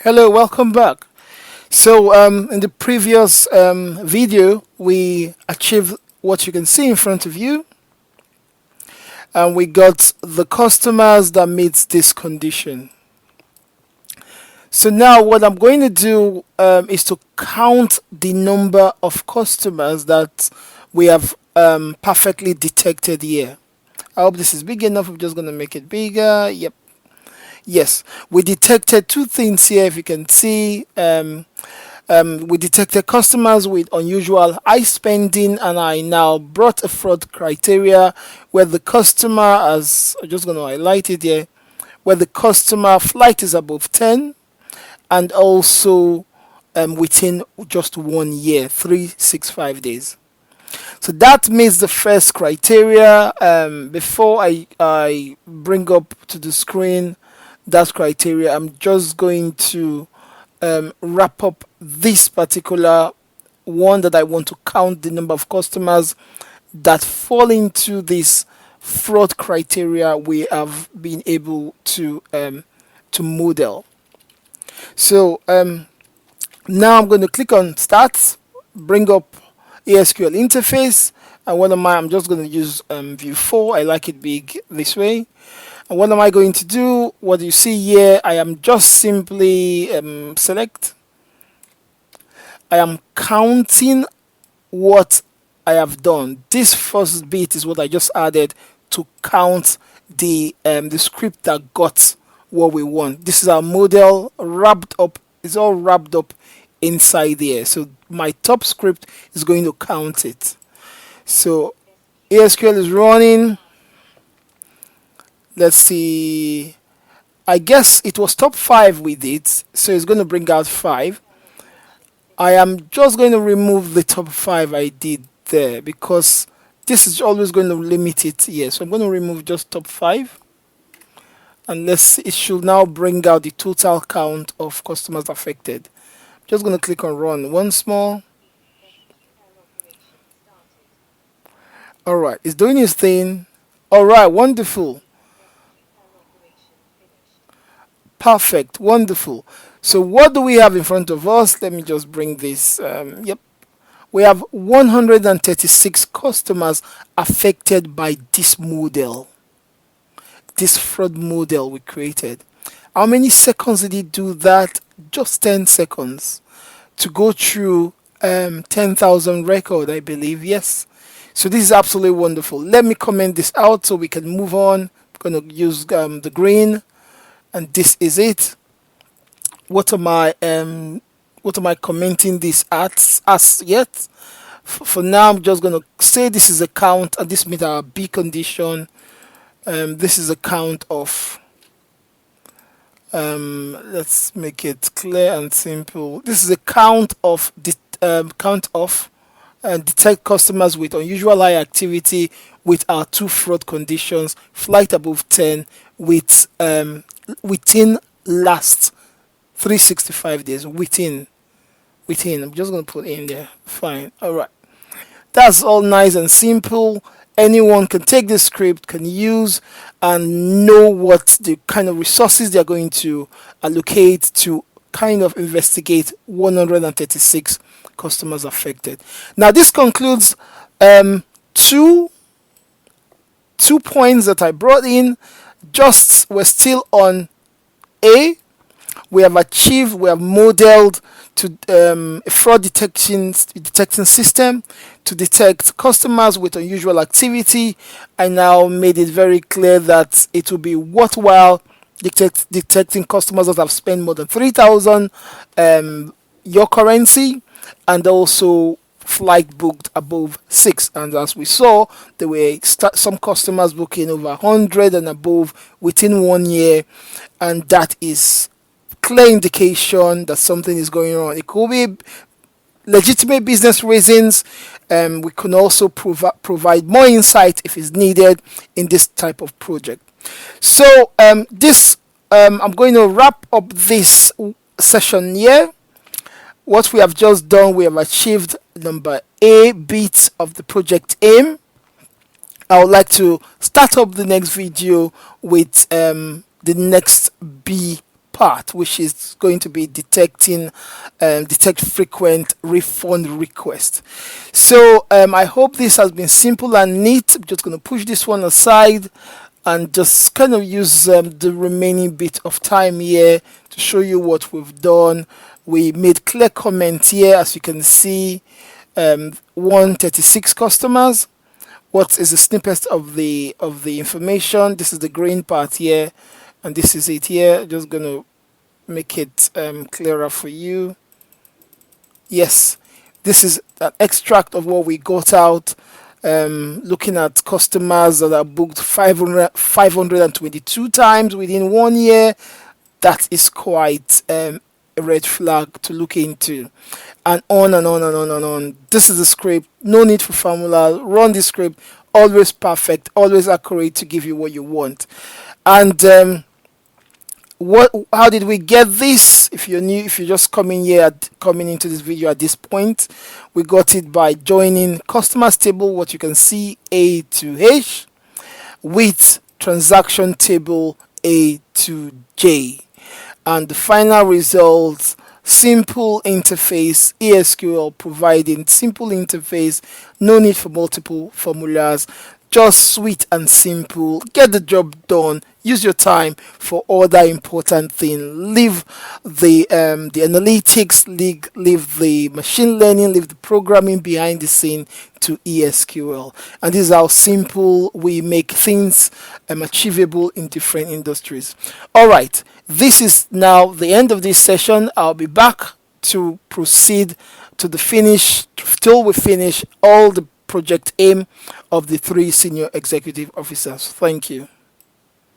Hello, welcome back. So, in the previous video, we achieved what you can see in front of you, and we got the customers that meets this condition. So now, what I'm going to do is to count the number of customers that we have perfectly detected here. I hope this is big enough. I'm just going to make it bigger. Yep. Yes, we detected two things here. If you can see, we detected customers with unusual high spending, and I now brought a fraud criteria where the customer, as I'm just going to highlight it here, where the customer flight is above 10, and also within just 1 year, 365 days. So that meets the first criteria. Before I bring up to the screen that criteria, I'm just going to wrap up this particular one that I want to count the number of customers that fall into this fraud criteria we have been able to model. So now I'm going to click on Start, bring up ESQL interface, and I'm just going to use view 4. I like it big this way. And what am I going to do? What you see here, I am just simply select. I am counting what I have done. This first bit is what I just added to count the script that got what we want. This is our model wrapped up. It's all wrapped up inside here. So my top script is going to count it. So ESQL is running. Let's see. I guess it was top 5 we did, so it's going to bring out 5. I am just going to remove the top 5 I did there because this is always going to limit it here. So I'm going to remove just top 5, and let's see, it should now bring out the total count of customers affected. Just going to click on run once more. Alright, it's doing its thing. Alright, wonderful. Perfect, wonderful. So what do we have in front of us? Let me just bring this. Yep, we have 136 customers affected by this model, this fraud model we created. How many seconds did it do that? Just 10 seconds to go through 10,000 record, I believe. Yes. So this is absolutely wonderful. Let me comment this out so we can move on. I'm going to use the green. And this is it. What am I commenting this as yet? For now, I'm just gonna say this is a count, and this means our B condition. This is a count of. Let's make it clear and simple. This is a count of detect customers with unusual high activity with our two fraud conditions: flight above 10 with within last 365 days. Within I'm just going to put in there. Fine. All right, that's all nice and simple. Anyone can take this script, can use, and know what the kind of resources they're going to allocate to kind of investigate 136 customers affected. Now this concludes two points that I brought in. Just we're still on A. We have modeled to a fraud detecting system to detect customers with unusual activity. I now made it very clear that it will be worthwhile detecting customers that have spent more than 3,000 your currency, and also flight booked above 6. And as we saw, there were some customers booking over 100 and above within 1 year, and that is clear indication that something is going on. It could be legitimate business reasons. We can also provide more insight if it's needed in this type of project. So I'm going to wrap up this session here. What we have just done, we have achieved number A bit of the project aim. I would like to start up the next video with the next B part, which is going to be detect frequent refund requests. So I hope this has been simple and neat. I'm just going to push this one aside and just kind of use the remaining bit of time here to show you what we've done. We made clear comments here, as you can see, 136 customers. What is the snippet of the information? This is the green part here, and this is it here. Just gonna make it clearer for you. Yes, this is an extract of what we got out. Looking at customers that are booked 522 times within 1 year, that is quite a red flag to look into. And on and on and on and on. This is the script. No need for formula. Run the script. Always perfect. Always accurate to give you what you want. And how did we get this? If you're new, if you're just coming into this video at this point, we got it by joining customers table, what you can see, A to H, with transaction table A to J, and the final result, simple interface, E SQL providing simple interface, no need for multiple formulas, just sweet and simple. Get the job done. Use your time for other important things. Leave the analytics, leave the machine learning, leave the programming behind the scene to E SQL. And this is how simple we make things achievable in different industries. All right, this is now the end of this session. I'll be back to proceed to the finish till we finish all the project aim of the 3 senior executive officers. Thank you.